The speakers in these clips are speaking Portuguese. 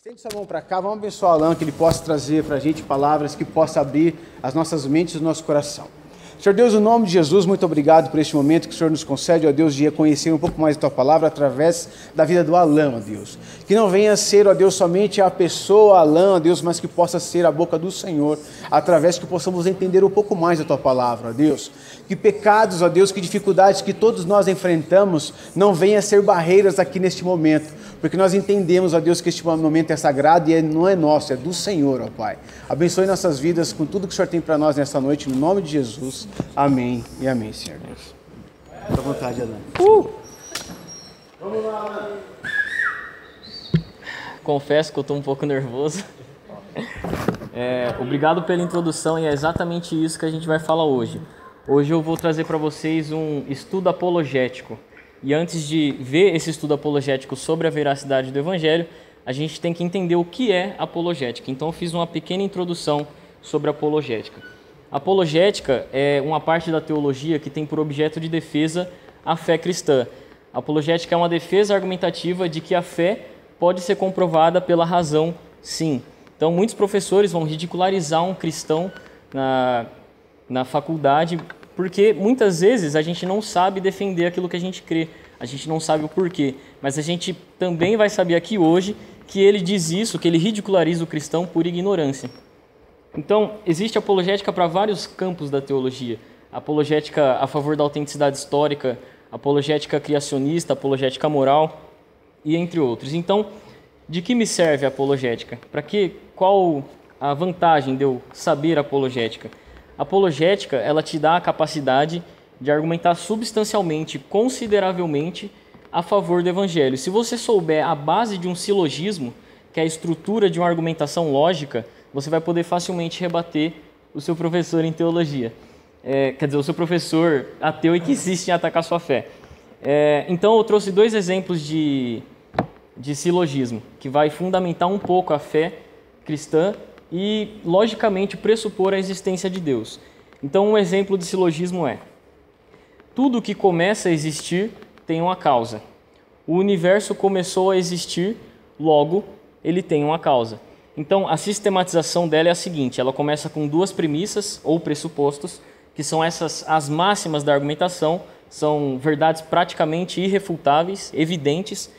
Estende sua mão para cá, vamos abençoar o Alan, que ele possa trazer para a gente palavras que possa abrir as nossas mentes e o nosso coração. Senhor Deus, no nome de Jesus, muito obrigado por este momento que o Senhor nos concede, ó Deus, de conhecer um pouco mais da Tua Palavra através da vida do Alan, ó Deus. Que não venha ser, ó Deus, somente a pessoa Alan, ó Deus, mas que possa ser a boca do Senhor, através que possamos entender um pouco mais da Tua Palavra, ó Deus. Que pecados, ó Deus, que dificuldades que todos nós enfrentamos não venham a ser barreiras aqui neste momento, porque nós entendemos, ó Deus, que este momento é sagrado e não é nosso, é do Senhor, ó Pai. Abençoe nossas vidas com tudo que o Senhor tem para nós nesta noite, no nome de Jesus. Amém e amém, Senhor Deus. Fica à vontade, Alan. Vamos lá, Alan. Confesso que eu estou um pouco nervoso. Obrigado pela introdução e é exatamente isso que a gente vai falar hoje. Hoje eu vou trazer para vocês um estudo apologético. E antes de ver esse estudo apologético sobre a veracidade do Evangelho, a gente tem que entender o que é apologética. Então eu fiz uma pequena introdução sobre apologética. Apologética é uma parte da teologia que tem por objeto de defesa a fé cristã. A apologética é uma defesa argumentativa de que a fé pode ser comprovada pela razão, sim. Então muitos professores vão ridicularizar um cristão na faculdade, porque muitas vezes a gente não sabe defender aquilo que a gente crê, a gente não sabe o porquê, mas a gente também vai saber aqui hoje que ele diz isso, que ele ridiculariza o cristão por ignorância. Então, existe apologética para vários campos da teologia. Apologética a favor da autenticidade histórica, apologética criacionista, apologética moral e entre outros. Então, de que me serve a apologética? Qual a vantagem de eu saber apologética? A apologética, ela te dá a capacidade de argumentar substancialmente, consideravelmente, a favor do Evangelho. Se você souber a base de um silogismo, que é a estrutura de uma argumentação lógica, você vai poder facilmente rebater o seu professor em teologia. Quer dizer, o seu professor ateu e que insiste em atacar sua fé. Então, eu trouxe dois exemplos de silogismo, que vai fundamentar um pouco a fé cristã e, logicamente, pressupor a existência de Deus. Então, um exemplo de silogismo é: tudo que começa a existir tem uma causa. O universo começou a existir, logo, ele tem uma causa. Então, a sistematização dela é a seguinte: ela começa com duas premissas ou pressupostos, que são as máximas da argumentação, são verdades praticamente irrefutáveis, evidentes.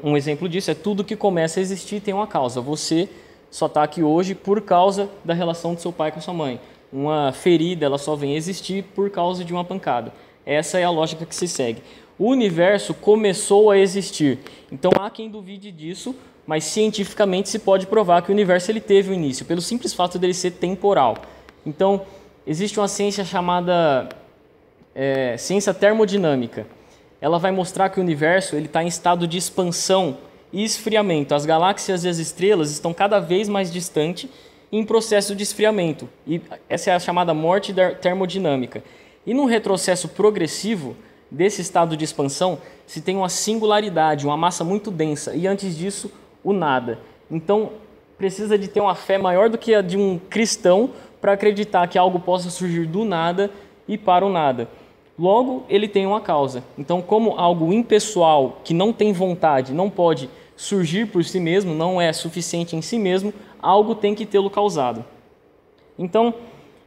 Um exemplo disso é: tudo que começa a existir tem uma causa. Você só está aqui hoje por causa da relação do seu pai com a sua mãe. Uma ferida, ela só vem a existir por causa de uma pancada. Essa é a lógica que se segue. O universo começou a existir. Então, há quem duvide disso, mas cientificamente se pode provar que o universo ele teve um início, pelo simples fato dele ser temporal. Então, existe uma ciência chamada ciência termodinâmica. Ela vai mostrar que o universo está em estado de expansão e esfriamento. As galáxias e as estrelas estão cada vez mais distantes em processo de esfriamento. E essa é a chamada morte termodinâmica. E num retrocesso progressivo desse estado de expansão, se tem uma singularidade, uma massa muito densa, e antes disso, o nada. Então, precisa de ter uma fé maior do que a de um cristão para acreditar que algo possa surgir do nada e para o nada. Logo, ele tem uma causa. Então, como algo impessoal, que não tem vontade, não pode surgir por si mesmo, não é suficiente em si mesmo, algo tem que tê-lo causado. Então,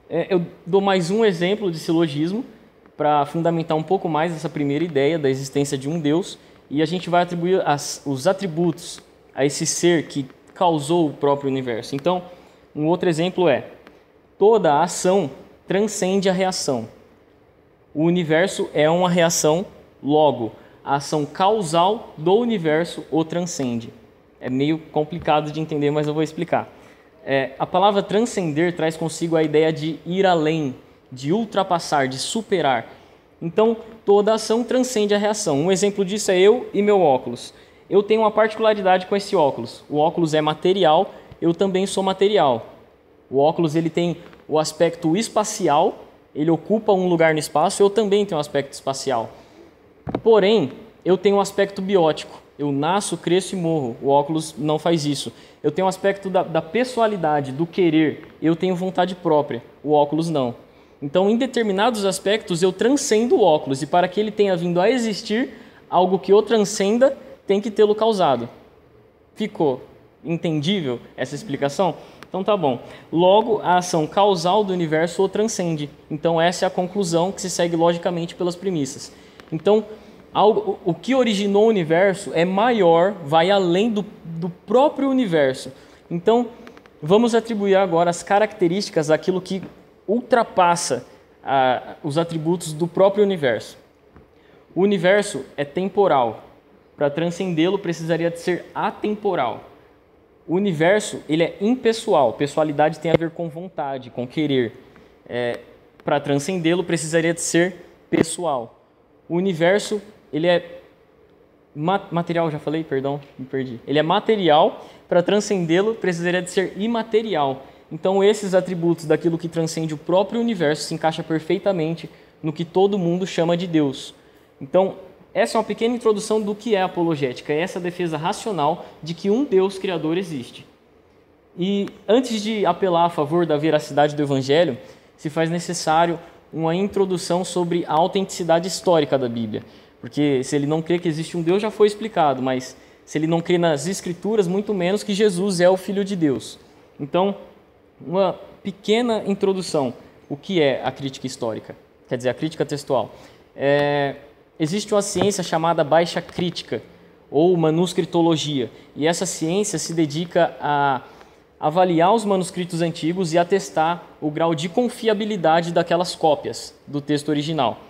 eu dou mais um exemplo de silogismo para fundamentar um pouco mais essa primeira ideia da existência de um Deus, e a gente vai atribuir os atributos a esse ser que causou o próprio universo. Então, um outro exemplo é: toda a ação transcende a reação. O universo é uma reação, logo, a ação causal do universo o transcende. É meio complicado de entender, mas eu vou explicar. A palavra transcender traz consigo a ideia de ir além, de ultrapassar, de superar. Então, toda ação transcende a reação. Um exemplo disso é eu e meu óculos. Eu tenho uma particularidade com esse óculos. O óculos é material, eu também sou material. O óculos ele tem o aspecto espacial, ele ocupa um lugar no espaço, eu também tenho um aspecto espacial. Porém, eu tenho um aspecto biótico. Eu nasço, cresço e morro. O óculos não faz isso. Eu tenho um aspecto da pessoalidade, do querer. Eu tenho vontade própria. O óculos não. Então, em determinados aspectos, eu transcendo o óculos. E para que ele tenha vindo a existir, algo que o transcenda tem que tê-lo causado. Ficou entendível essa explicação? Então tá bom. Logo, a ação causal do universo o transcende. Então essa é a conclusão que se segue logicamente pelas premissas. Então, o que originou o universo é maior, vai além do próprio universo. Então, vamos atribuir agora as características daquilo que ultrapassa os atributos do próprio universo. O universo é temporal. Para transcendê-lo, precisaria de ser atemporal. O universo, ele é impessoal. Pessoalidade tem a ver com vontade, com querer. Para transcendê-lo, precisaria de ser pessoal. O universo, ele é material, já falei? Perdão, me perdi. Ele é material. Para transcendê-lo, precisaria de ser imaterial. Então, esses atributos daquilo que transcende o próprio universo se encaixa perfeitamente no que todo mundo chama de Deus. Então, essa é uma pequena introdução do que é apologética, é essa defesa racional de que um Deus criador existe. E antes de apelar a favor da veracidade do Evangelho, se faz necessário uma introdução sobre a autenticidade histórica da Bíblia. Porque se ele não crê que existe um Deus, já foi explicado, mas se ele não crê nas Escrituras, muito menos que Jesus é o Filho de Deus. Então, uma pequena introdução. O que é a crítica histórica? Quer dizer, a crítica textual. Existe uma ciência chamada baixa crítica, ou manuscritologia, e essa ciência se dedica a avaliar os manuscritos antigos e atestar o grau de confiabilidade daquelas cópias do texto original.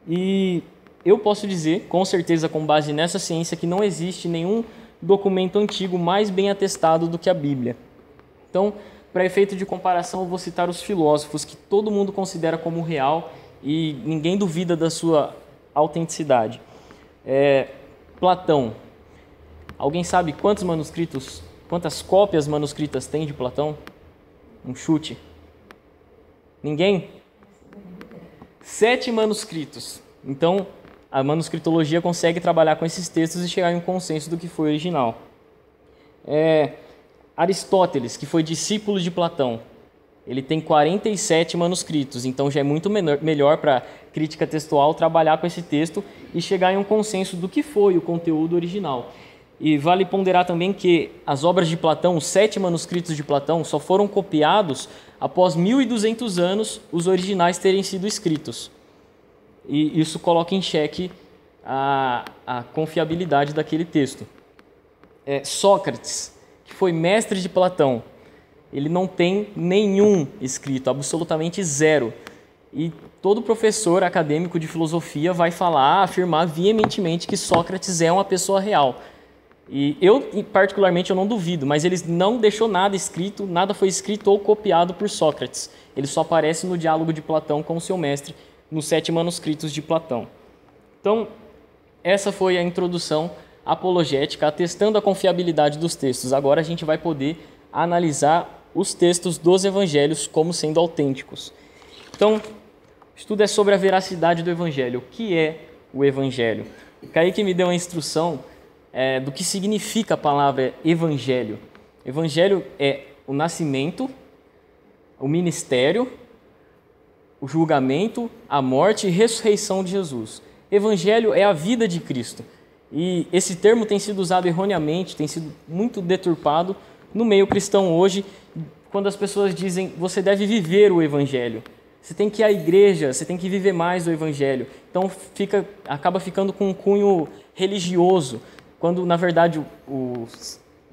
E eu posso dizer, com certeza, com base nessa ciência, que não existe nenhum documento antigo mais bem atestado do que a Bíblia. Então, para efeito de comparação, eu vou citar os filósofos que todo mundo considera como real e ninguém duvida da sua autenticidade. Platão. Alguém sabe quantas cópias manuscritas tem de Platão? Um chute. Ninguém? 7 manuscritos. Então, a manuscritologia consegue trabalhar com esses textos e chegar em um consenso do que foi original. Aristóteles, que foi discípulo de Platão, ele tem 47 manuscritos, então já é muito melhor para crítica textual trabalhar com esse texto e chegar em um consenso do que foi o conteúdo original. E vale ponderar também que as obras de Platão, os 7 manuscritos de Platão, só foram copiados após 1.200 anos os originais terem sido escritos. E isso coloca em xeque a confiabilidade daquele texto. Sócrates, que foi mestre de Platão, ele não tem nenhum escrito, absolutamente zero. E todo professor acadêmico de filosofia vai afirmar veementemente que Sócrates é uma pessoa real. E eu, particularmente, eu não duvido, mas ele não deixou nada escrito, nada foi escrito ou copiado por Sócrates. Ele só aparece no diálogo de Platão com o seu mestre, nos 7 manuscritos de Platão. Então, essa foi a introdução apologética, atestando a confiabilidade dos textos. Agora a gente vai poder analisar os textos dos evangelhos como sendo autênticos. Então, o estudo é sobre a veracidade do evangelho. O que é o evangelho? O Kaique me deu uma instrução do que significa a palavra evangelho. Evangelho é o nascimento, o ministério, o julgamento, a morte e ressurreição de Jesus. Evangelho é a vida de Cristo. E esse termo tem sido usado erroneamente, tem sido muito deturpado no meio cristão hoje, quando as pessoas dizem você deve viver o evangelho. Você tem que ir à igreja, você tem que viver mais o evangelho. Então acaba ficando com um cunho religioso, quando na verdade o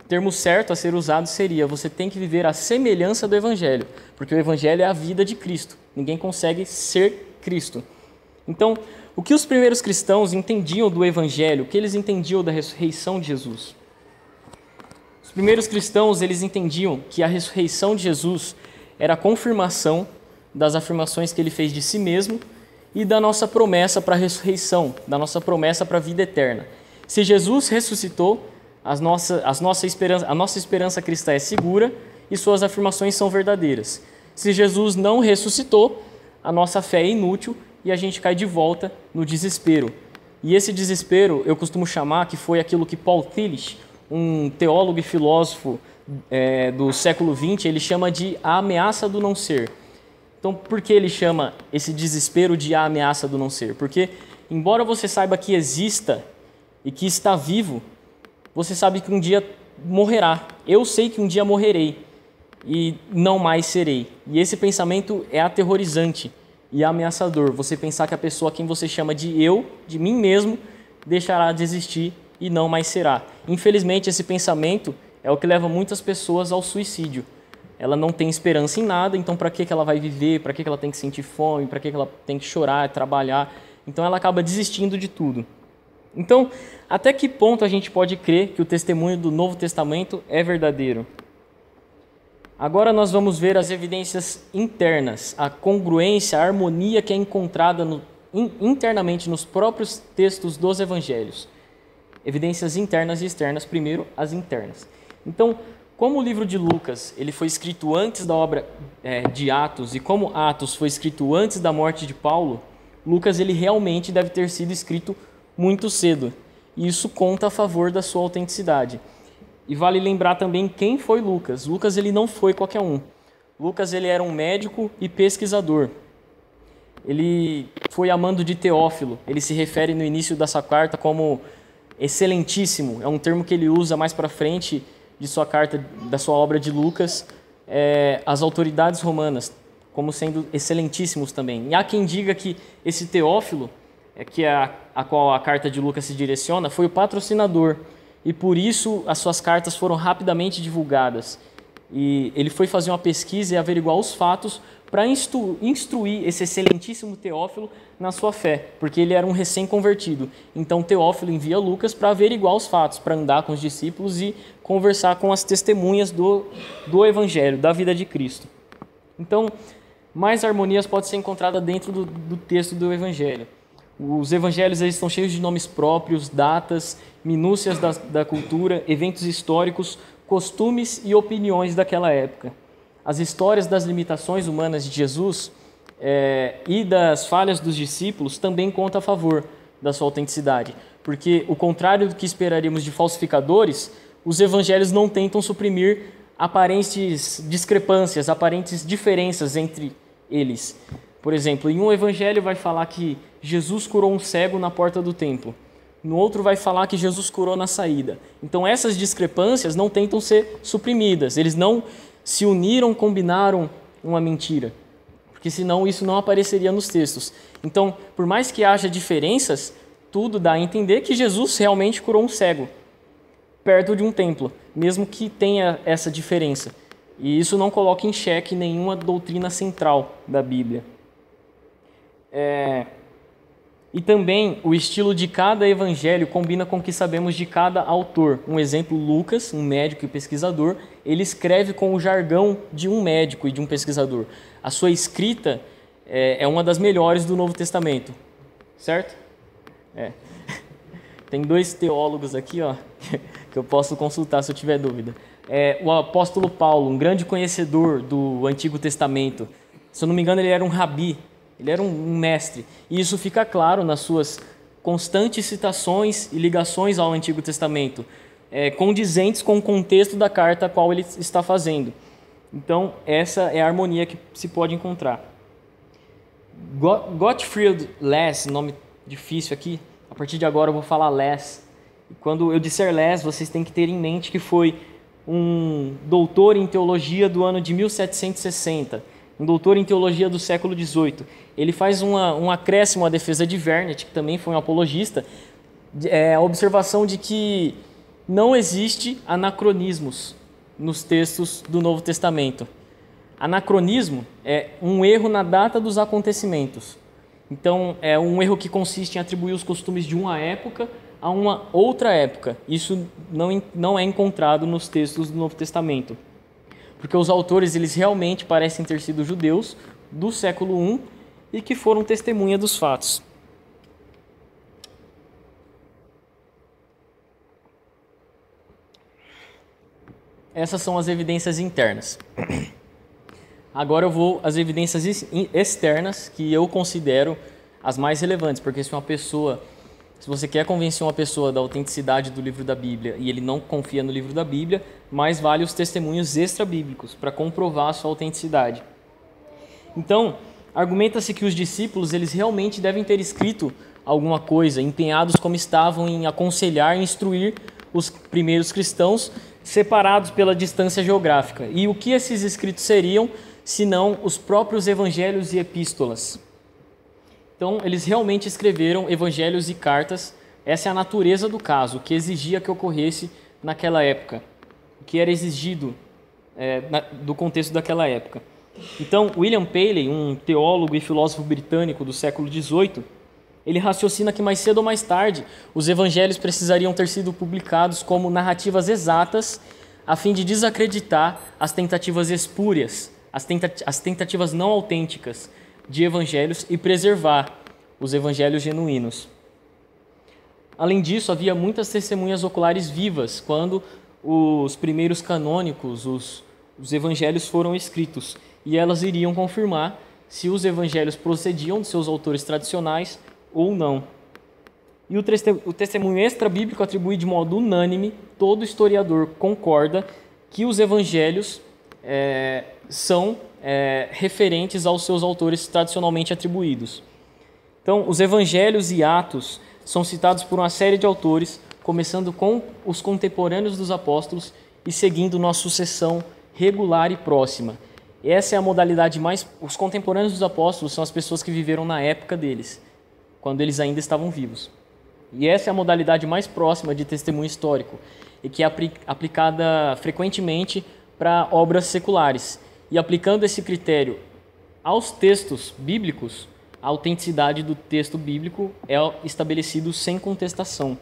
termo certo a ser usado seria você tem que viver a semelhança do evangelho, porque o evangelho é a vida de Cristo. Ninguém consegue ser Cristo. Então, o que os primeiros cristãos entendiam do evangelho, o que eles entendiam da ressurreição de Jesus? Os primeiros cristãos, eles entendiam que a ressurreição de Jesus era a confirmação das afirmações que ele fez de si mesmo e da nossa promessa para a ressurreição, da nossa promessa para a vida eterna. Se Jesus ressuscitou, a nossa esperança cristã é segura e suas afirmações são verdadeiras. Se Jesus não ressuscitou, a nossa fé é inútil e a gente cai de volta no desespero. E esse desespero eu costumo chamar, que foi aquilo que Paul Tillich, um teólogo e filósofo do século XX, ele chama de a ameaça do não ser. Então, por que ele chama esse desespero de a ameaça do não ser? Porque, embora você saiba que exista e que está vivo, você sabe que um dia morrerá. Eu sei que um dia morrerei e não mais serei. E esse pensamento é aterrorizante e ameaçador. Você pensar que a pessoa a quem você chama de eu, de mim mesmo, deixará de existir e não mais será. Infelizmente, esse pensamento é o que leva muitas pessoas ao suicídio. Ela não tem esperança em nada, então para que ela vai viver? Para que ela tem que sentir fome? Para que ela tem que chorar, trabalhar? Então ela acaba desistindo de tudo. Então, até que ponto a gente pode crer que o testemunho do Novo Testamento é verdadeiro? Agora nós vamos ver as evidências internas, a congruência, a harmonia que é encontrada internamente nos próprios textos dos evangelhos. Evidências internas e externas, primeiro as internas. Então, como o livro de Lucas ele foi escrito antes da obra de Atos e como Atos foi escrito antes da morte de Paulo, Lucas ele realmente deve ter sido escrito muito cedo. E isso conta a favor da sua autenticidade. E vale lembrar também quem foi Lucas. Lucas ele não foi qualquer um. Lucas ele era um médico e pesquisador. Ele foi amando de Teófilo. Ele se refere no início dessa carta como excelentíssimo. É um termo que ele usa mais para frente de sua carta, da sua obra de Lucas, as autoridades romanas, como sendo excelentíssimos também. E há quem diga que esse Teófilo, que é a qual a carta de Lucas se direciona, foi o patrocinador. E por isso as suas cartas foram rapidamente divulgadas. E ele foi fazer uma pesquisa e averiguar os fatos para instruir esse excelentíssimo Teófilo na sua fé, porque ele era um recém-convertido. Então Teófilo envia Lucas para averiguar os fatos, para andar com os discípulos e conversar com as testemunhas do Evangelho, da vida de Cristo. Então, mais harmonias podem ser encontradas dentro do texto do Evangelho. Os Evangelhos eles estão cheios de nomes próprios, datas, minúcias da cultura, eventos históricos, costumes e opiniões daquela época. As histórias das limitações humanas de Jesus e das falhas dos discípulos também contam a favor da sua autenticidade, porque, ao contrário do que esperaríamos de falsificadores, os evangelhos não tentam suprimir aparentes discrepâncias, aparentes diferenças entre eles. Por exemplo, em um evangelho vai falar que Jesus curou um cego na porta do templo, no outro vai falar que Jesus curou na saída. Então essas discrepâncias não tentam ser suprimidas, eles não se uniram, combinaram uma mentira, porque senão isso não apareceria nos textos. Então, por mais que haja diferenças, tudo dá a entender que Jesus realmente curou um cego perto de um templo, mesmo que tenha essa diferença. E isso não coloca em xeque nenhuma doutrina central da Bíblia. E também o estilo de cada evangelho combina com o que sabemos de cada autor. Um exemplo, Lucas, um médico e pesquisador, ele escreve com o jargão de um médico e de um pesquisador. A sua escrita é uma das melhores do Novo Testamento, certo? Tem dois teólogos aqui, que eu posso consultar se eu tiver dúvida. O apóstolo Paulo, um grande conhecedor do Antigo Testamento. Se eu não me engano, ele era um rabi. Ele era um mestre, e isso fica claro nas suas constantes citações e ligações ao Antigo Testamento, condizentes com o contexto da carta a qual ele está fazendo. Então, essa é a harmonia que se pode encontrar. Gottfried Less, nome difícil aqui, a partir de agora eu vou falar Less. E quando eu disser Less, vocês têm que ter em mente que foi um doutor em teologia do ano de 1760, um doutor em teologia do século XVIII. Ele faz um acréscimo à defesa de Vernet, que também foi um apologista, a observação de que não existe anacronismos nos textos do Novo Testamento. Anacronismo é um erro na data dos acontecimentos. Então, é um erro que consiste em atribuir os costumes de uma época a uma outra época. Isso não é encontrado nos textos do Novo Testamento, porque os autores eles realmente parecem ter sido judeus do século I e que foram testemunha dos fatos. Essas são as evidências internas. Agora eu vou às evidências externas, que eu considero as mais relevantes, porque se você quer convencer uma pessoa da autenticidade do livro da Bíblia e ele não confia no livro da Bíblia, mais vale os testemunhos extra-bíblicos para comprovar a sua autenticidade. Então, argumenta-se que os discípulos eles realmente devem ter escrito alguma coisa, empenhados como estavam em aconselhar e instruir os primeiros cristãos, separados pela distância geográfica. E o que esses escritos seriam, senão os próprios evangelhos e epístolas? Então, eles realmente escreveram evangelhos e cartas. Essa é a natureza do caso, o que exigia que ocorresse naquela época, o que era exigido do contexto daquela época. Então, William Paley, um teólogo e filósofo britânico do século XVIII, ele raciocina que mais cedo ou mais tarde os evangelhos precisariam ter sido publicados como narrativas exatas a fim de desacreditar as tentativas espúrias, as tentativas não autênticas de evangelhos e preservar os evangelhos genuínos. Além disso, havia muitas testemunhas oculares vivas quando os primeiros canônicos, os evangelhos foram escritos, e elas iriam confirmar se os evangelhos procediam de seus autores tradicionais ou não. E o testemunho extra-bíblico atribui de modo unânime, todo historiador concorda que os evangelhos são referentes aos seus autores tradicionalmente atribuídos. Então, os evangelhos e Atos são citados por uma série de autores, começando com os contemporâneos dos apóstolos e seguindo uma sucessão regular e próxima. Essa é a modalidade mais... Os contemporâneos dos apóstolos são as pessoas que viveram na época deles, quando eles ainda estavam vivos. E essa é a modalidade mais próxima de testemunho histórico, e que é aplicada frequentemente para obras seculares. E aplicando esse critério aos textos bíblicos, a autenticidade do texto bíblico é estabelecido sem contestação.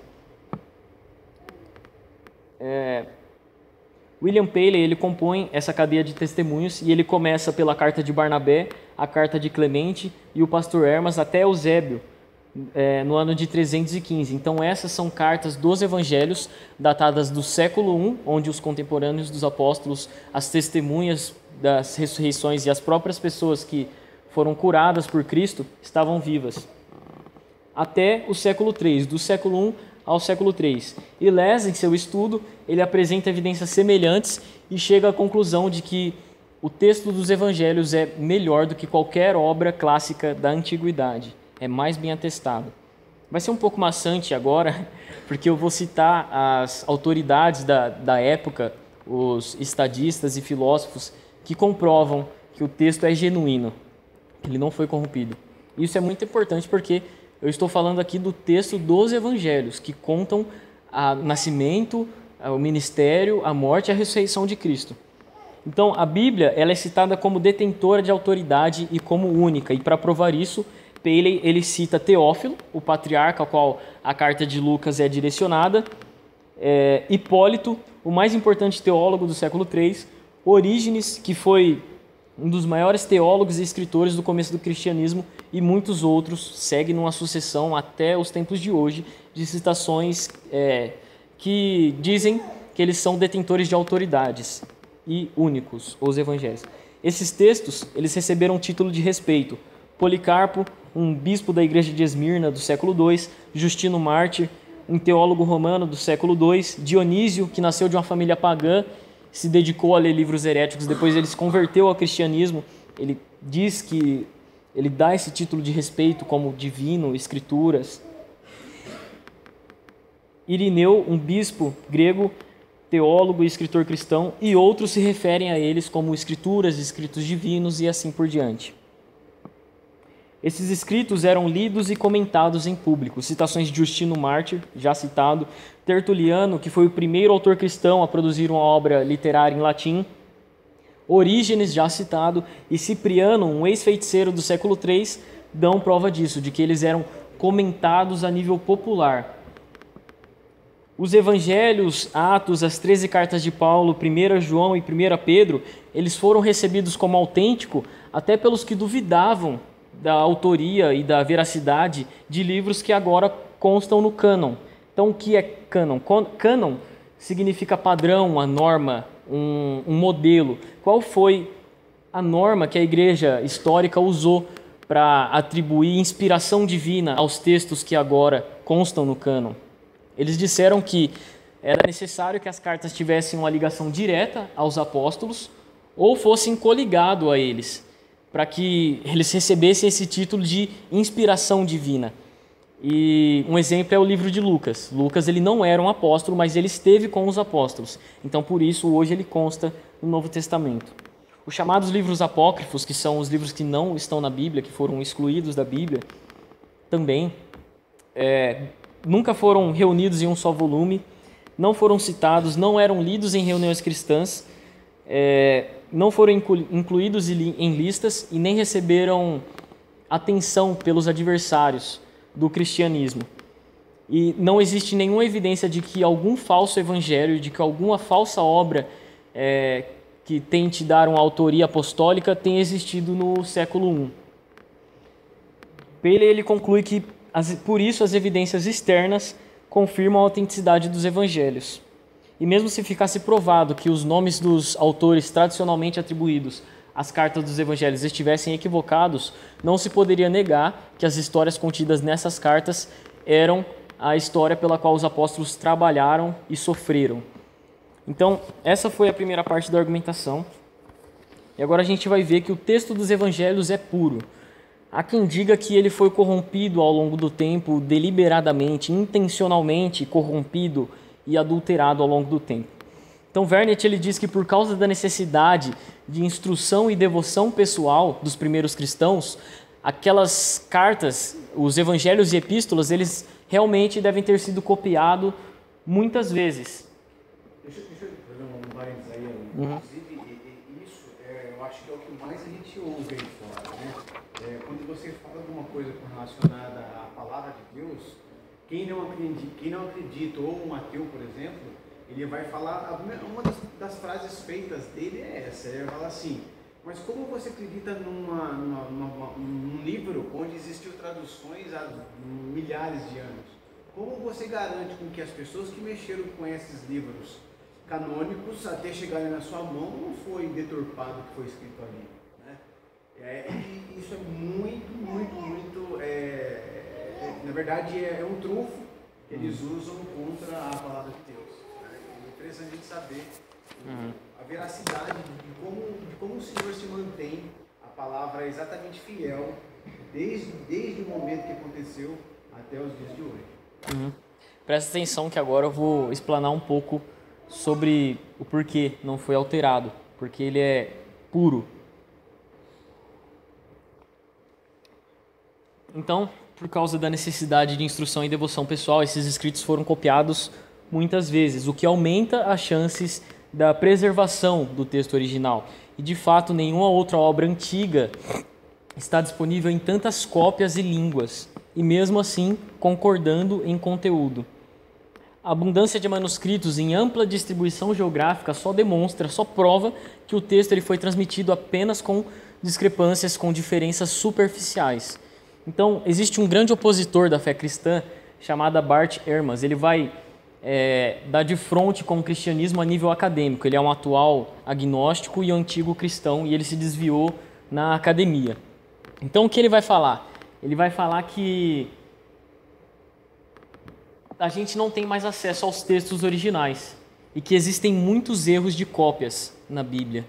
William Paley, ele compõe essa cadeia de testemunhos e ele começa pela carta de Barnabé, a carta de Clemente e o pastor Hermas até Eusébio, no ano de 315. Então essas são cartas dos evangelhos datadas do século I, onde os contemporâneos dos apóstolos, as testemunhas das ressurreições e as próprias pessoas que foram curadas por Cristo estavam vivas, até o século III, do século I ao século III. E Les, em seu estudo, ele apresenta evidências semelhantes e chega à conclusão de que o texto dos evangelhos é melhor do que qualquer obra clássica da antiguidade, é mais bem atestado. Vai ser um pouco maçante agora, porque eu vou citar as autoridades da época, os estadistas e filósofos, que comprovam que o texto é genuíno, que ele não foi corrompido. Isso é muito importante porque eu estou falando aqui do texto dos evangelhos, que contam o nascimento, o ministério, a morte e a ressurreição de Cristo. Então, a Bíblia ela é citada como detentora de autoridade e como única. E para provar isso, Paley ele cita Teófilo, o patriarca ao qual a carta de Lucas é direcionada, Hipólito, o mais importante teólogo do século III, Orígenes, que foi um dos maiores teólogos e escritores do começo do cristianismo, e muitos outros. Segue numa sucessão até os tempos de hoje de citações que dizem que eles são detentores de autoridades e únicos, os evangelhos. Esses textos eles receberam um título de respeito. Policarpo, um bispo da igreja de Esmirna do século II, Justino Mártir, um teólogo romano do século II, Dionísio, que nasceu de uma família pagã, se dedicou a ler livros heréticos, depois ele se converteu ao cristianismo. Ele diz que ele dá esse título de respeito como divino, escrituras. Irineu, um bispo grego, teólogo e escritor cristão, e outros se referem a eles como escrituras, escritos divinos e assim por diante. Esses escritos eram lidos e comentados em público. Citações de Justino Mártir, já citado, Tertuliano, que foi o primeiro autor cristão a produzir uma obra literária em latim, Orígenes, já citado, e Cipriano, um ex-feiticeiro do século III, dão prova disso, de que eles eram comentados a nível popular. Os evangelhos, Atos, as 13 cartas de Paulo, 1 João e 1 Pedro, eles foram recebidos como autêntico até pelos que duvidavam da autoria e da veracidade de livros que agora constam no cânon. Então, o que é cânon? Cânon significa padrão, uma norma, um modelo. Qual foi a norma que a igreja histórica usou para atribuir inspiração divina aos textos que agora constam no cânon? Eles disseram que era necessário que as cartas tivessem uma ligação direta aos apóstolos ou fossem coligados a eles, para que eles recebessem esse título de inspiração divina. E um exemplo é o livro de Lucas. Lucas ele não era um apóstolo, mas ele esteve com os apóstolos. Então, por isso, hoje ele consta no Novo Testamento. Os chamados livros apócrifos, que são os livros que não estão na Bíblia, que foram excluídos da Bíblia, também nunca foram reunidos em um só volume, não foram citados, não eram lidos em reuniões cristãs, não foram incluídos em listas e nem receberam atenção pelos adversários do cristianismo. E não existe nenhuma evidência de que algum falso evangelho, de que alguma falsa obra que tente dar uma autoria apostólica tenha existido no século I. Ele conclui que, por isso, as evidências externas confirmam a autenticidade dos evangelhos. E mesmo se ficasse provado que os nomes dos autores tradicionalmente atribuídos às cartas dos evangelhos estivessem equivocados, não se poderia negar que as histórias contidas nessas cartas eram a história pela qual os apóstolos trabalharam e sofreram. Então, essa foi a primeira parte da argumentação. E agora a gente vai ver que o texto dos evangelhos é puro. Há quem diga que ele foi corrompido ao longo do tempo, deliberadamente, intencionalmente corrompido e adulterado ao longo do tempo. Então, Vernet ele diz que por causa da necessidade de instrução e devoção pessoal dos primeiros cristãos, aquelas cartas, os evangelhos e epístolas, eles realmente devem ter sido copiados muitas vezes. Deixa eu fazer um parênteses aí. Inclusive, isso eu acho que é o que mais a gente ouve aí fora, né? Quando você fala alguma coisa relacionada à palavra de Deus, quem não acredita, ou um ateu, por exemplo, ele vai falar, uma das frases feitas dele é essa, ele vai falar assim: mas como você acredita num livro onde existiu traduções há milhares de anos? Como você garante com que as pessoas que mexeram com esses livros canônicos até chegarem na sua mão não foi deturpado o que foi escrito ali? Né? Isso é muito, na verdade é um trunfo que eles usam contra a palavra de Deus. É interessante a gente saber a veracidade de como o Senhor se mantém a palavra exatamente fiel desde o momento que aconteceu até os dias de hoje. Presta atenção que agora eu vou explanar um pouco sobre o porquê não foi alterado, porque ele é puro. Então, por causa da necessidade de instrução e devoção pessoal, esses escritos foram copiados muitas vezes, o que aumenta as chances da preservação do texto original. E, de fato, nenhuma outra obra antiga está disponível em tantas cópias e línguas, e mesmo assim concordando em conteúdo. A abundância de manuscritos em ampla distribuição geográfica só prova que o texto ele foi transmitido apenas com discrepâncias, com diferenças superficiais. Então, existe um grande opositor da fé cristã chamado Bart Ehrman. Ele vai dar de frente com o cristianismo a nível acadêmico. Ele é um atual agnóstico e antigo cristão e ele se desviou na academia. Então, o que ele vai falar? Ele vai falar que a gente não tem mais acesso aos textos originais e que existem muitos erros de cópias na Bíblia.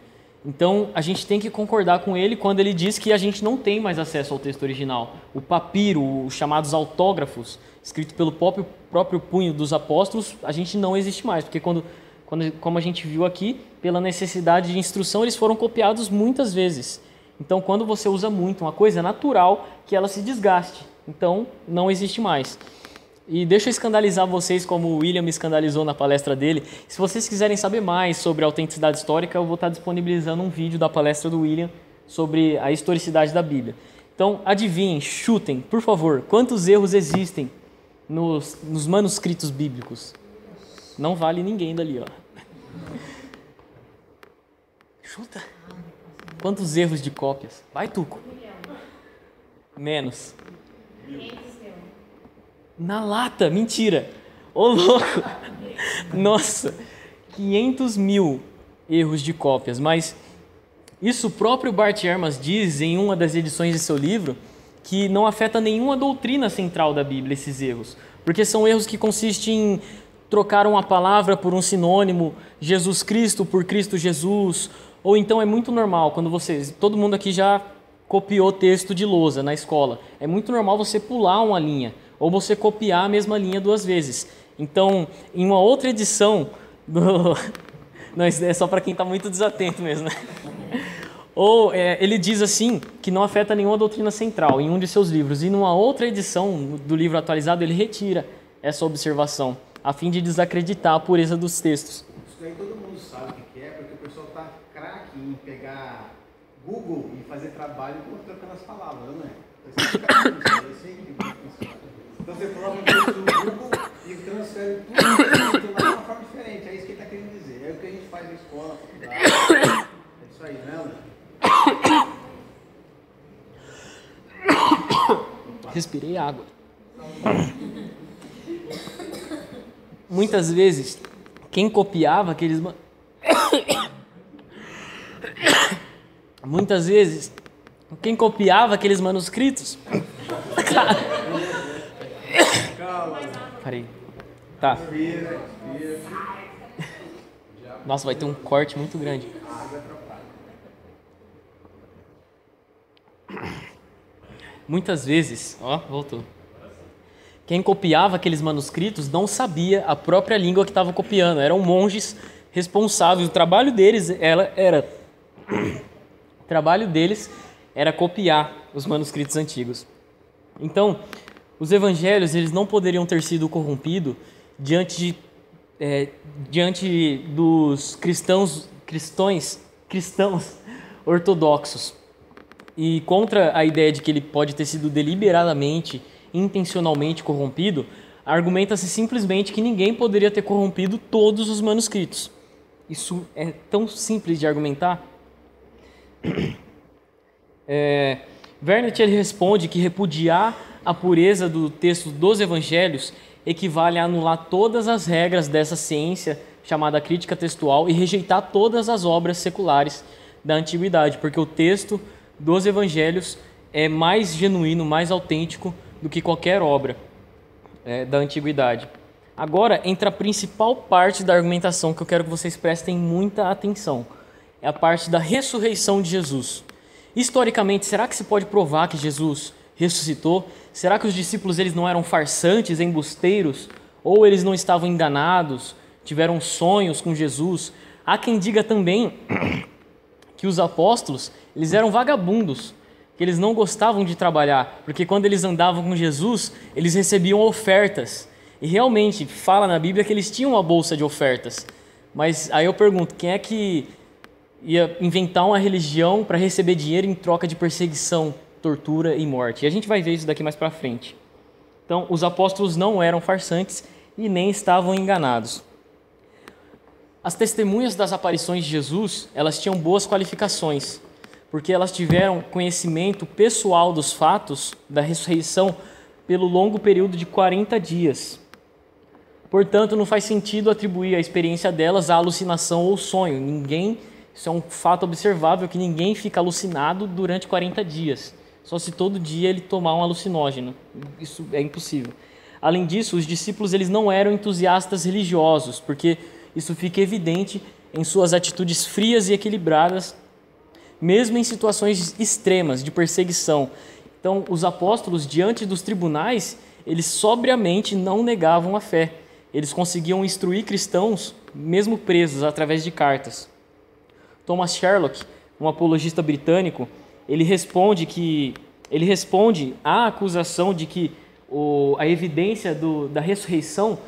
Então, a gente tem que concordar com ele quando ele diz que a gente não tem mais acesso ao texto original. O papiro, os chamados autógrafos, escrito pelo próprio punho dos apóstolos, a gente não existe mais, porque como a gente viu aqui, pela necessidade de instrução, eles foram copiados muitas vezes. Então, quando você usa muito uma coisa, é natural que ela se desgaste. Então, não existe mais. E deixa eu escandalizar vocês como o William me escandalizou na palestra dele. Se vocês quiserem saber mais sobre a autenticidade histórica, eu vou estar disponibilizando um vídeo da palestra do William sobre a historicidade da Bíblia. Então, adivinhem, chutem, por favor, quantos erros existem nos manuscritos bíblicos? Não vale ninguém dali, ó. Chuta. Quantos erros de cópias? Vai, Tuco. Menos. Na lata, mentira. Ô, louco. Nossa, 500 mil erros de cópias. Mas isso o próprio Bart Ehrman diz em uma das edições de seu livro, que não afeta nenhuma doutrina central da Bíblia, esses erros. Porque são erros que consistem em trocar uma palavra por um sinônimo, Jesus Cristo por Cristo Jesus. Ou então é muito normal, quando todo mundo aqui já copiou texto de lousa na escola. É muito normal você pular uma linha. ou você copiar a mesma linha 2 vezes. Então, em uma outra edição do... Não, isso é só para quem está muito desatento mesmo, né? Ou ele diz assim, que não afeta nenhuma doutrina central em um de seus livros. E numa outra edição do livro atualizado, ele retira essa observação, a fim de desacreditar a pureza dos textos. Isso daí todo mundo sabe o que é, porque o pessoal está craque em pegar Google e fazer trabalho trocando as palavras, não é? Então você coloca o texto no Google e transfere tudo lá de uma forma diferente. É isso que ele está querendo dizer. É o que a gente faz na escola, na faculdade. É isso aí, né, André? Respirei água. Muitas vezes, quem copiava aqueles... Muitas vezes, quem copiava aqueles manuscritos... Calma. Parei. Tá. Nossa, vai ter um corte muito grande. Muitas vezes, voltou. Quem copiava aqueles manuscritos não sabia a própria língua que estava copiando. Eram monges responsáveis. O trabalho deles era copiar os manuscritos antigos. Então, os evangelhos eles não poderiam ter sido corrompidos diante dos cristãos ortodoxos. E contra a ideia de que ele pode ter sido deliberadamente, intencionalmente corrompido, argumenta-se simplesmente que ninguém poderia ter corrompido todos os manuscritos. Isso é tão simples de argumentar. Vernet ele responde que repudiar a pureza do texto dos evangelhos equivale a anular todas as regras dessa ciência chamada crítica textual e rejeitar todas as obras seculares da antiguidade, porque o texto dos evangelhos é mais genuíno, mais autêntico do que qualquer obra da antiguidade. Agora entra a principal parte da argumentação que eu quero que vocês prestem muita atenção. É a parte da ressurreição de Jesus. Historicamente, será que se pode provar que Jesus ressuscitou? Será que os discípulos eles não eram farsantes, embusteiros? Ou eles não estavam enganados, tiveram sonhos com Jesus? Há quem diga também que os apóstolos eles eram vagabundos, que eles não gostavam de trabalhar, porque quando eles andavam com Jesus, eles recebiam ofertas. E realmente, fala na Bíblia que eles tinham uma bolsa de ofertas. Mas aí eu pergunto, quem é que ia inventar uma religião para receber dinheiro em troca de perseguição, tortura e morte? E a gente vai ver isso daqui mais para frente. Então, os apóstolos não eram farsantes e nem estavam enganados. As testemunhas das aparições de Jesus, elas tinham boas qualificações, porque elas tiveram conhecimento pessoal dos fatos da ressurreição pelo longo período de 40 dias. Portanto, não faz sentido atribuir a experiência delas à alucinação ou sonho. Isso é um fato observável, que ninguém fica alucinado durante 40 dias. Só se todo dia ele tomar um alucinógeno. Isso é impossível. Além disso, os discípulos eles não eram entusiastas religiosos, porque isso fica evidente em suas atitudes frias e equilibradas, mesmo em situações extremas de perseguição. Então, os apóstolos, diante dos tribunais, eles sobriamente não negavam a fé. Eles conseguiam instruir cristãos, mesmo presos, através de cartas. Thomas Sherlock, um apologista britânico, ele responde à acusação de que a evidência da ressurreição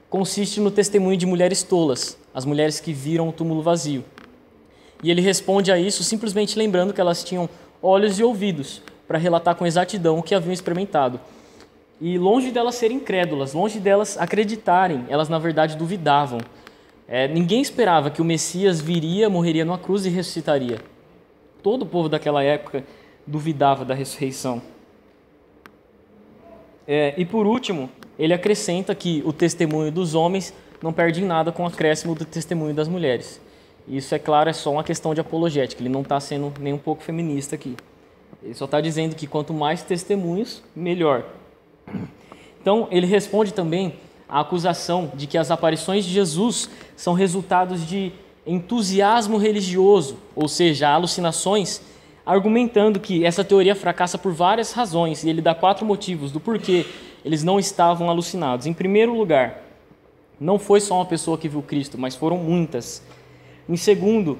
consiste no testemunho de mulheres tolas, as mulheres que viram o túmulo vazio. E ele responde a isso simplesmente lembrando que elas tinham olhos e ouvidos para relatar com exatidão o que haviam experimentado. E longe delas serem incrédulas, longe delas acreditarem, elas na verdade duvidavam. Ninguém esperava que o Messias viria, morreria numa cruz e ressuscitaria. Todo o povo daquela época duvidava da ressurreição. E por último, ele acrescenta que o testemunho dos homens não perde em nada com o acréscimo do testemunho das mulheres. Isso, é claro, é só uma questão de apologética, ele não está sendo nem um pouco feminista aqui. Ele só está dizendo que quanto mais testemunhos, melhor. Então, ele responde também à acusação de que as aparições de Jesus são resultados de entusiasmo religioso, ou seja, alucinações, argumentando que essa teoria fracassa por várias razões, e ele dá 4 motivos do porquê eles não estavam alucinados. Em primeiro lugar, não foi só uma pessoa que viu Cristo, mas foram muitas. Em segundo,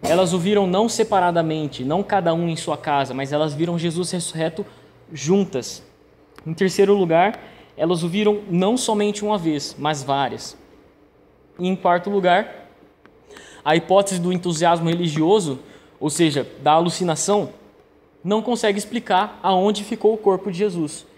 elas o viram não separadamente, não cada um em sua casa, mas elas viram Jesus ressurreto juntas. Em terceiro lugar, elas o viram não somente uma vez, mas várias. E em quarto lugar, a hipótese do entusiasmo religioso, ou seja, da alucinação, não consegue explicar aonde ficou o corpo de Jesus.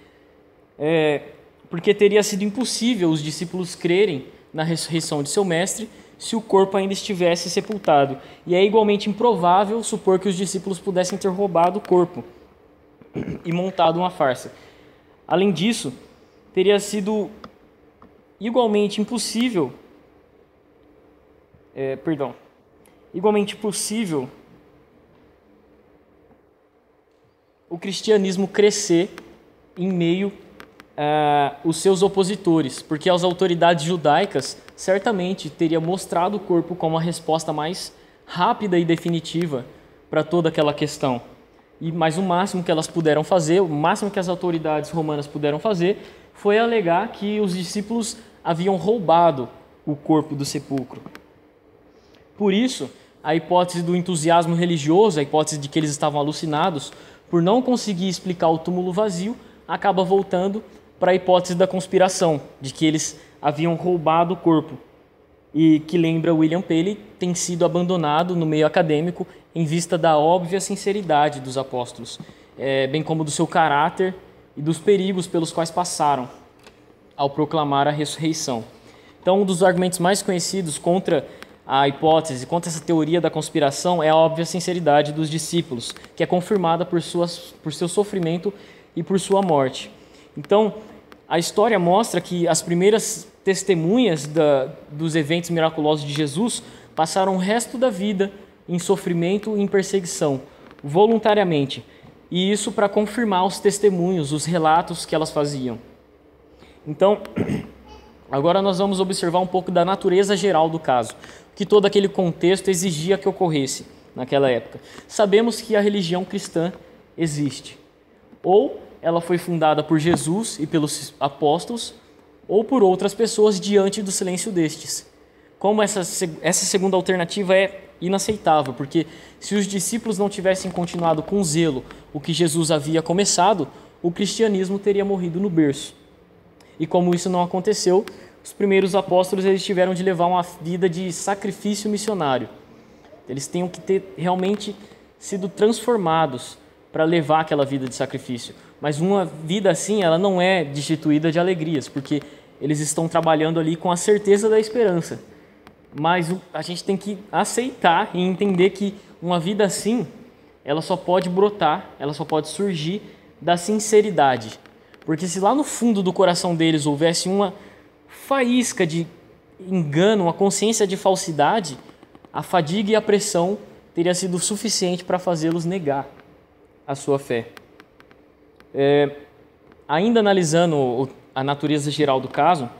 Porque teria sido impossível os discípulos crerem na ressurreição de seu mestre se o corpo ainda estivesse sepultado. E é igualmente improvável supor que os discípulos pudessem ter roubado o corpo e montado uma farsa. Além disso, teria sido igualmente impossível o cristianismo crescer em meio os seus opositores, porque as autoridades judaicas certamente teriam mostrado o corpo como a resposta mais rápida e definitiva para toda aquela questão. Mas o máximo que elas puderam fazer, o máximo que as autoridades romanas puderam fazer, foi alegar que os discípulos haviam roubado o corpo do sepulcro. Por isso, a hipótese do entusiasmo religioso, a hipótese de que eles estavam alucinados, por não conseguir explicar o túmulo vazio, acaba voltando para a hipótese da conspiração, de que eles haviam roubado o corpo, e que, lembra William Paley, tem sido abandonado no meio acadêmico em vista da óbvia sinceridade dos apóstolos, bem como do seu caráter e dos perigos pelos quais passaram ao proclamar a ressurreição. Então, um dos argumentos mais conhecidos contra a hipótese, contra essa teoria da conspiração, é a óbvia sinceridade dos discípulos, que é confirmada por seu sofrimento e por sua morte. Então, a história mostra que as primeiras testemunhas dos eventos miraculosos de Jesus passaram o resto da vida em sofrimento e em perseguição, voluntariamente. E isso para confirmar os testemunhos, os relatos que elas faziam. Então, agora nós vamos observar um pouco da natureza geral do caso, que todo aquele contexto exigia que ocorresse naquela época. Sabemos que a religião cristã existe. Ou ela foi fundada por Jesus e pelos apóstolos, ou por outras pessoas diante do silêncio destes. Como essa segunda alternativa é inaceitável, porque se os discípulos não tivessem continuado com zelo o que Jesus havia começado, o cristianismo teria morrido no berço. E como isso não aconteceu, os primeiros apóstolos eles tiveram de levar uma vida de sacrifício missionário. Eles tinham que ter realmente sido transformados para levar aquela vida de sacrifício. Mas uma vida assim, ela não é destituída de alegrias, porque eles estão trabalhando ali com a certeza da esperança. Mas a gente tem que aceitar e entender que uma vida assim, ela só pode brotar, ela só pode surgir da sinceridade. Porque se lá no fundo do coração deles houvesse uma faísca de engano, uma consciência de falsidade, a fadiga e a pressão teria sido suficiente para fazê-los negar a sua fé. Ainda analisando a natureza geral do caso,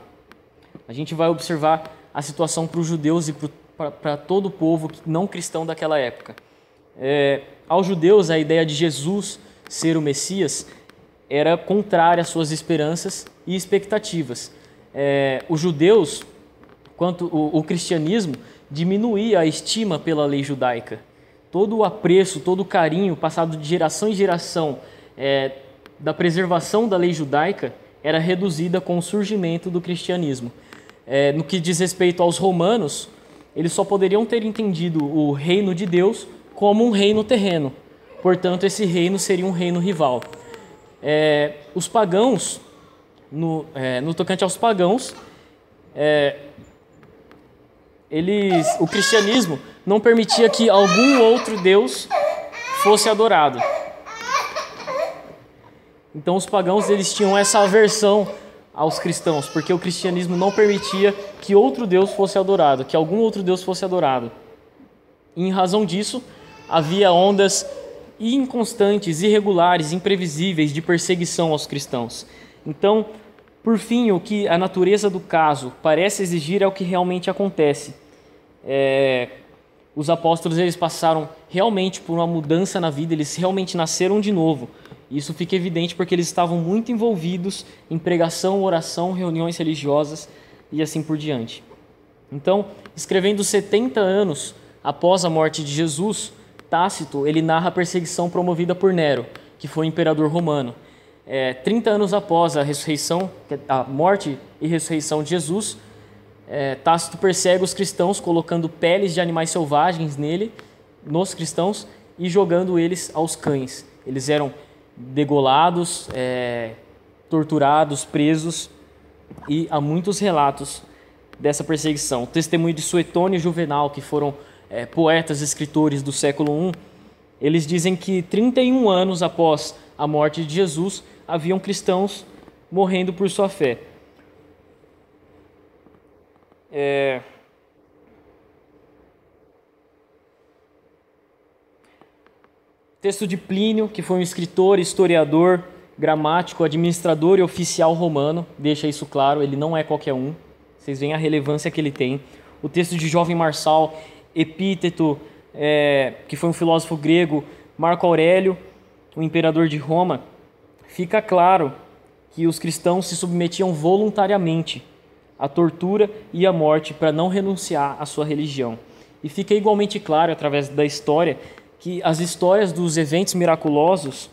a gente vai observar a situação para os judeus e para todo o povo não cristão daquela época. Aos judeus, a ideia de Jesus ser o Messias era contrária às suas esperanças e expectativas. Os judeus, quanto o cristianismo, diminuía a estima pela lei judaica. Todo o apreço, todo o carinho passado de geração em geração da preservação da lei judaica era reduzida com o surgimento do cristianismo. No que diz respeito aos romanos, eles só poderiam ter entendido o reino de Deus como um reino terreno. Portanto, esse reino seria um reino rival. Os pagãos, no tocante aos pagãos, o cristianismo não permitia que algum outro Deus fosse adorado. Então os pagãos eles tinham essa aversão aos cristãos, porque o cristianismo não permitia que outro Deus fosse adorado, que algum outro Deus fosse adorado. E em razão disso, havia ondas inconstantes, irregulares, imprevisíveis de perseguição aos cristãos. Então, por fim, o que a natureza do caso parece exigir é o que realmente acontece. Os apóstolos eles passaram realmente por uma mudança na vida, eles realmente nasceram de novo. Isso fica evidente porque eles estavam muito envolvidos em pregação, oração, reuniões religiosas e assim por diante. Então, escrevendo 70 anos após a morte de Jesus, Tácito ele narra a perseguição promovida por Nero, que foi o imperador romano. 30 anos após a morte e ressurreição de Jesus, Tácito persegue os cristãos colocando peles de animais selvagens nos cristãos e jogando eles aos cães. Eles eram degolados, torturados, presos, e há muitos relatos dessa perseguição. O testemunho de Suetônio e Juvenal, que foram poetas e escritores do século I, eles dizem que 31 anos após a morte de Jesus, haviam cristãos morrendo por sua fé. Texto de Plínio, que foi um escritor, historiador, gramático, administrador e oficial romano, deixa isso claro, ele não é qualquer um. Vocês veem a relevância que ele tem. O texto de Jovem Marçal, Epíteto, que foi um filósofo grego, Marco Aurélio, o imperador de Roma, fica claro que os cristãos se submetiam voluntariamente à tortura e à morte para não renunciar à sua religião. E fica igualmente claro, através da história, que as histórias dos eventos miraculosos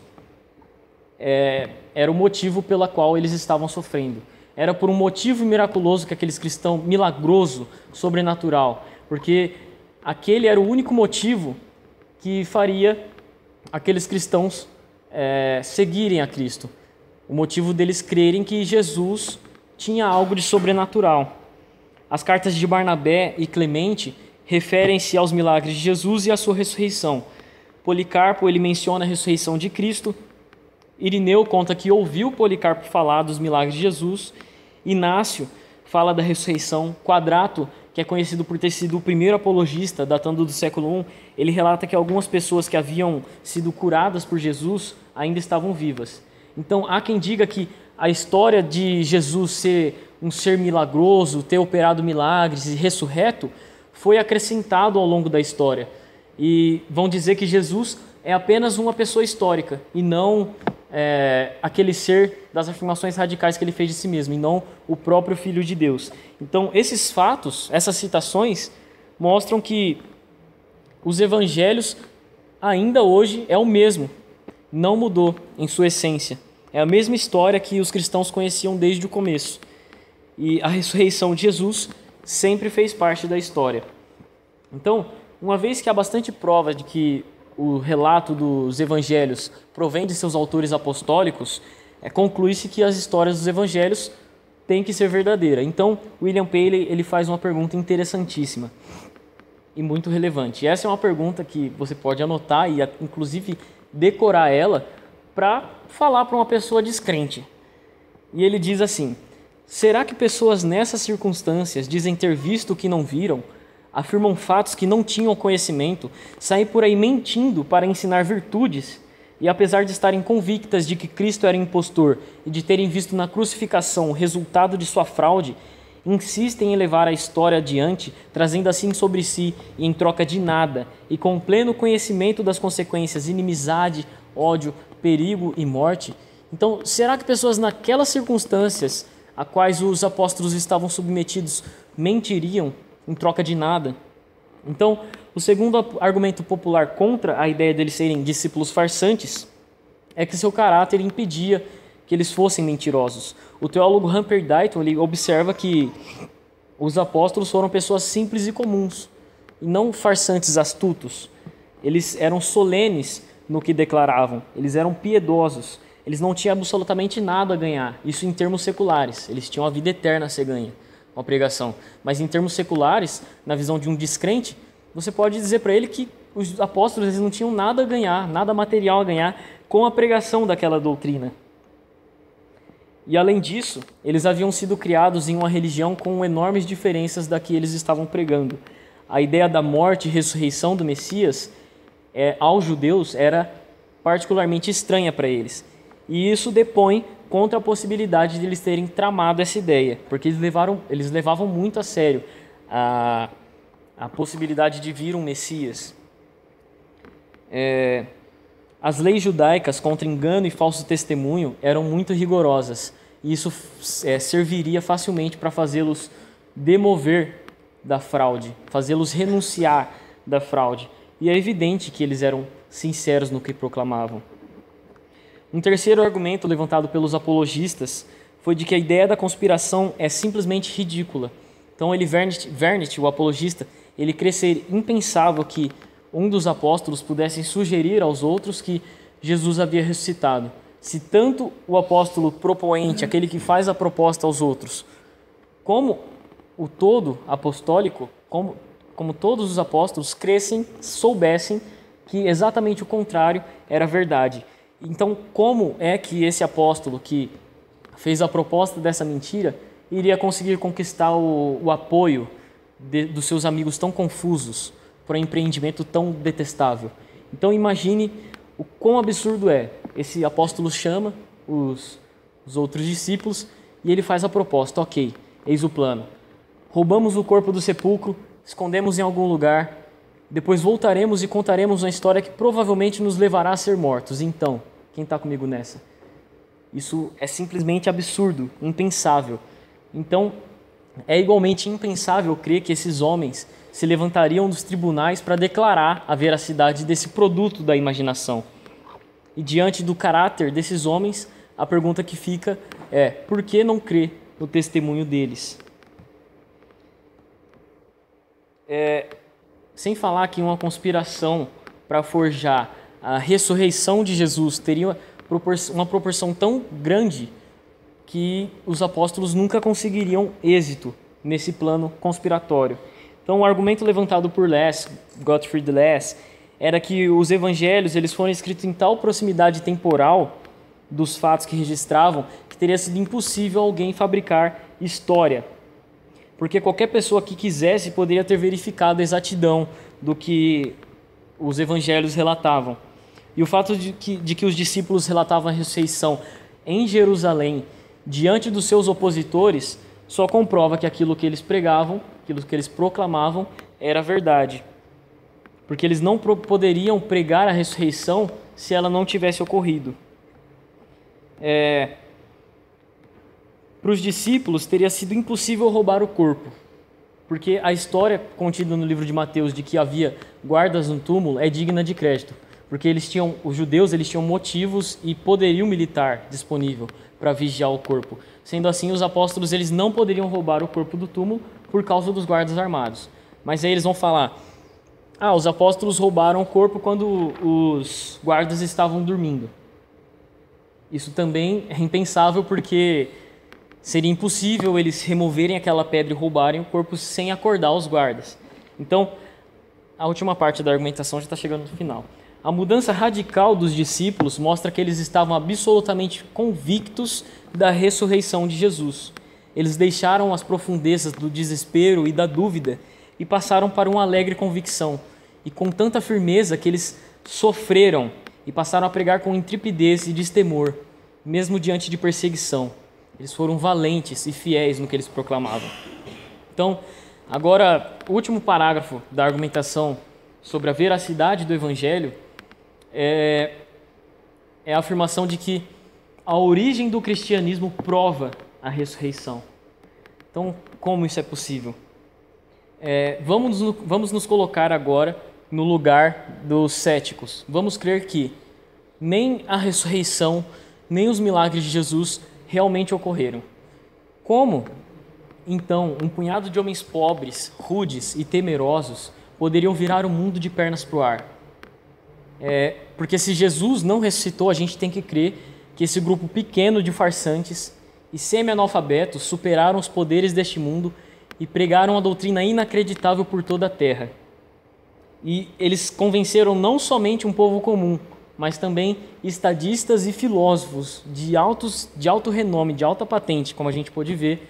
era o motivo pelo qual eles estavam sofrendo. Era por um motivo miraculoso que aqueles cristãos, milagroso, sobrenatural, porque aquele era o único motivo que faria aqueles cristãos seguirem a Cristo. O motivo deles crerem que Jesus tinha algo de sobrenatural. As cartas de Barnabé e Clemente referem-se aos milagres de Jesus e à sua ressurreição. Policarpo ele menciona a ressurreição de Cristo. Irineu conta que ouviu Policarpo falar dos milagres de Jesus. Inácio fala da ressurreição. Quadrato, que é conhecido por ter sido o primeiro apologista, datando do século I, ele relata que algumas pessoas que haviam sido curadas por Jesus ainda estavam vivas. Então, há quem diga que a história de Jesus ser um ser milagroso, ter operado milagres e ressurreto, foi acrescentado ao longo da história. E vão dizer que Jesus é apenas uma pessoa histórica e não aquele ser das afirmações radicais que ele fez de si mesmo, e não o próprio Filho de Deus. Então, esses fatos, essas citações, mostram que os evangelhos ainda hoje é o mesmo, não mudou em sua essência. É a mesma história que os cristãos conheciam desde o começo. E a ressurreição de Jesus sempre fez parte da história. Então, uma vez que há bastante prova de que o relato dos evangelhos provém de seus autores apostólicos, conclui-se que as histórias dos evangelhos têm que ser verdadeiras. Então, William Paley ele faz uma pergunta interessantíssima e muito relevante. E essa é uma pergunta que você pode anotar e, inclusive, decorar ela para falar para uma pessoa descrente. E ele diz assim: será que pessoas nessas circunstâncias dizem ter visto o que não viram, afirmam fatos que não tinham conhecimento, saem por aí mentindo para ensinar virtudes, e apesar de estarem convictas de que Cristo era impostor e de terem visto na crucificação o resultado de sua fraude, insistem em levar a história adiante, trazendo assim sobre si, e em troca de nada, e com pleno conhecimento das consequências, inimizade, ódio, perigo e morte? Então, será que pessoas naquelas circunstâncias a quais os apóstolos estavam submetidos mentiriam em troca de nada? Então, o segundo argumento popular contra a ideia deles serem discípulos farsantes é que seu caráter impedia que eles fossem mentirosos. O teólogo Humphrey Dighton ele observa que os apóstolos foram pessoas simples e comuns, e não farsantes astutos. Eles eram solenes no que declaravam, eles eram piedosos, eles não tinham absolutamente nada a ganhar, isso em termos seculares, eles tinham a vida eterna a ser ganha com a pregação. Mas em termos seculares, na visão de um descrente, você pode dizer para ele que os apóstolos eles não tinham nada a ganhar, nada material a ganhar com a pregação daquela doutrina. E além disso, eles haviam sido criados em uma religião com enormes diferenças da que eles estavam pregando. A ideia da morte e ressurreição do Messias aos judeus era particularmente estranha para eles. E isso depõe contra a possibilidade de eles terem tramado essa ideia, porque eles levavam muito a sério a possibilidade de vir um Messias. As leis judaicas contra engano e falso testemunho eram muito rigorosas, e isso serviria facilmente para fazê-los demover da fraude, fazê-los renunciar da fraude. E é evidente que eles eram sinceros no que proclamavam. Um terceiro argumento levantado pelos apologistas foi de que a ideia da conspiração é simplesmente ridícula. Então, Vernet, o apologista, ele crê ser impensável que um dos apóstolos pudesse sugerir aos outros que Jesus havia ressuscitado. Se tanto o apóstolo propoente, aquele que faz a proposta aos outros, como o todo apostólico, como todos os apóstolos soubessem que exatamente o contrário era verdade. Então, como é que esse apóstolo que fez a proposta dessa mentira iria conseguir conquistar o apoio dos seus amigos tão confusos para um empreendimento tão detestável? Então, imagine o quão absurdo é. Esse apóstolo chama os outros discípulos e ele faz a proposta. Ok, eis o plano. Roubamos o corpo do sepulcro, escondemos em algum lugar, depois voltaremos e contaremos uma história que provavelmente nos levará a ser mortos. Então, quem está comigo nessa? Isso é simplesmente absurdo, impensável. Então, é igualmente impensável crer que esses homens se levantariam dos tribunais para declarar a veracidade desse produto da imaginação. E diante do caráter desses homens, a pergunta que fica é: por que não crer no testemunho deles? Sem falar que uma conspiração para forjar a ressurreição de Jesus teria uma proporção tão grande que os apóstolos nunca conseguiriam êxito nesse plano conspiratório. Então, o argumento levantado por Gottfried Less, era que os evangelhos eles foram escritos em tal proximidade temporal dos fatos que registravam que teria sido impossível alguém fabricar história. Porque qualquer pessoa que quisesse poderia ter verificado a exatidão do que os evangelhos relatavam. E o fato de que os discípulos relatavam a ressurreição em Jerusalém, diante dos seus opositores, só comprova que aquilo que eles pregavam, aquilo que eles proclamavam, era verdade. Porque eles não poderiam pregar a ressurreição se ela não tivesse ocorrido. Para os discípulos teria sido impossível roubar o corpo, porque a história contida no livro de Mateus de que havia guardas no túmulo é digna de crédito, porque os judeus tinham motivos e poderio militar disponível para vigiar o corpo. Sendo assim, os apóstolos eles não poderiam roubar o corpo do túmulo por causa dos guardas armados. Mas aí eles vão falar: os apóstolos roubaram o corpo quando os guardas estavam dormindo. Isso também é impensável, porque seria impossível eles removerem aquela pedra e roubarem o corpo sem acordar os guardas. Então, a última parte da argumentação já está chegando no final. A mudança radical dos discípulos mostra que eles estavam absolutamente convictos da ressurreição de Jesus. Eles deixaram as profundezas do desespero e da dúvida e passaram para uma alegre convicção. E com tanta firmeza que eles sofreram e passaram a pregar com intrepidez e destemor, mesmo diante de perseguição. Eles foram valentes e fiéis no que eles proclamavam. Então, agora, o último parágrafo da argumentação sobre a veracidade do Evangelho é a afirmação de que a origem do cristianismo prova a ressurreição. Então, como isso é possível? Vamos nos colocar agora no lugar dos céticos. Vamos crer que nem a ressurreição, nem os milagres de Jesus realmente ocorreram. Como, então, um punhado de homens pobres, rudes e temerosos poderiam virar o mundo de pernas para o ar? Porque se Jesus não ressuscitou, a gente tem que crer que esse grupo pequeno de farsantes e semi-analfabetos superaram os poderes deste mundo e pregaram a doutrina inacreditável por toda a terra. E eles convenceram não somente um povo comum, mas também estadistas e filósofos de alto renome, de alta patente, como a gente pôde ver.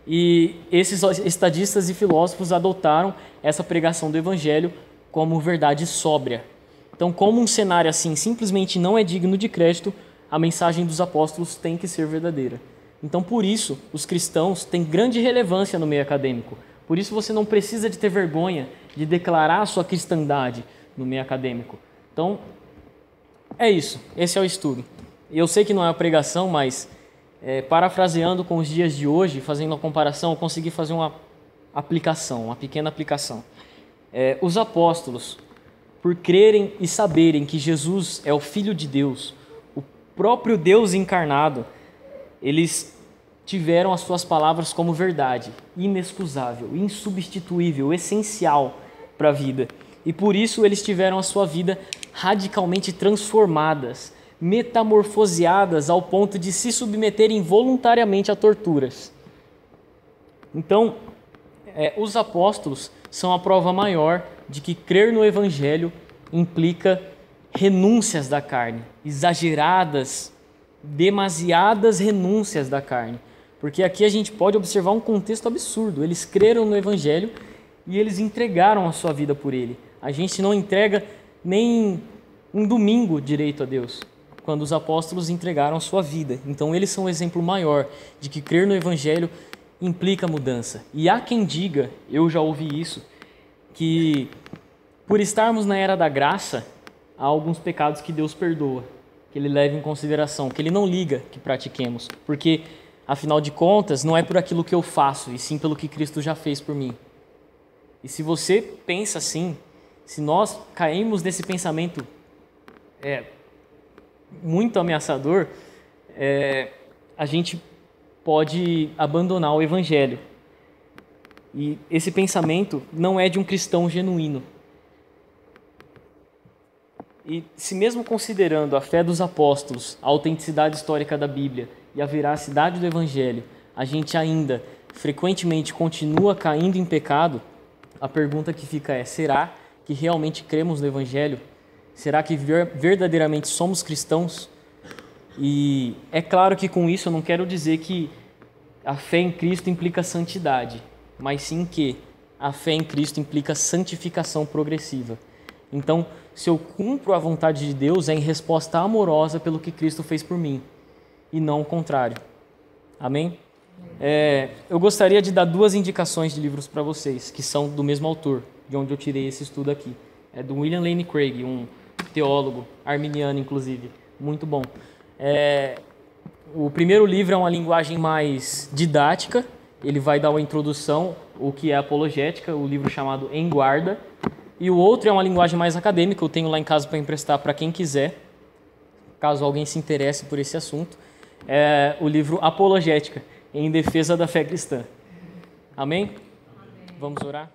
E esses estadistas e filósofos adotaram essa pregação do Evangelho como verdade sóbria. Então, como um cenário assim simplesmente não é digno de crédito, a mensagem dos apóstolos tem que ser verdadeira. Então, por isso, os cristãos têm grande relevância no meio acadêmico. Por isso, você não precisa de ter vergonha de declarar a sua cristandade no meio acadêmico. Então, É isso, esse é o estudo. Eu sei que não é uma pregação, mas parafraseando com os dias de hoje, fazendo uma comparação, eu consegui fazer uma pequena aplicação. Os apóstolos, por crerem e saberem que Jesus é o Filho de Deus, o próprio Deus encarnado, eles tiveram as suas palavras como verdade, inexcusável, insubstituível, essencial para a vida. E por isso eles tiveram a sua vida radicalmente transformadas, metamorfoseadas ao ponto de se submeterem voluntariamente a torturas. Então, os apóstolos são a prova maior de que crer no Evangelho implica renúncias da carne, exageradas, demasiadas renúncias da carne. Porque aqui a gente pode observar um contexto absurdo. Eles creram no Evangelho e eles entregaram a sua vida por ele. A gente não entrega nem um domingo direito a Deus, quando os apóstolos entregaram a sua vida. Então eles são o exemplo maior de que crer no Evangelho implica mudança. E há quem diga, eu já ouvi isso, que por estarmos na era da graça, há alguns pecados que Deus perdoa, que Ele leva em consideração, que Ele não liga que pratiquemos, porque, afinal de contas, não é por aquilo que eu faço, e sim pelo que Cristo já fez por mim. E se você pensa assim, se nós caímos nesse pensamento muito ameaçador, a gente pode abandonar o Evangelho. E esse pensamento não é de um cristão genuíno. E se mesmo considerando a fé dos apóstolos, a autenticidade histórica da Bíblia e a veracidade do Evangelho, a gente ainda frequentemente continua caindo em pecado, a pergunta que fica é: será que realmente cremos no Evangelho? Será que verdadeiramente somos cristãos? E é claro que com isso eu não quero dizer que a fé em Cristo implica santidade, mas sim que a fé em Cristo implica santificação progressiva. Então, se eu cumpro a vontade de Deus, é em resposta amorosa pelo que Cristo fez por mim, e não o contrário. Amém? Eu gostaria de dar 2 indicações de livros para vocês, que são do mesmo autor, de onde eu tirei esse estudo aqui. É do William Lane Craig, um teólogo arminiano, inclusive, muito bom. O primeiro livro é uma linguagem mais didática, ele vai dar uma introdução, o que é apologética, o livro chamado Em Guarda, e o outro é uma linguagem mais acadêmica, eu tenho lá em casa para emprestar para quem quiser, caso alguém se interesse por esse assunto, é o livro Apologética, em defesa da fé cristã. Amém? Vamos orar?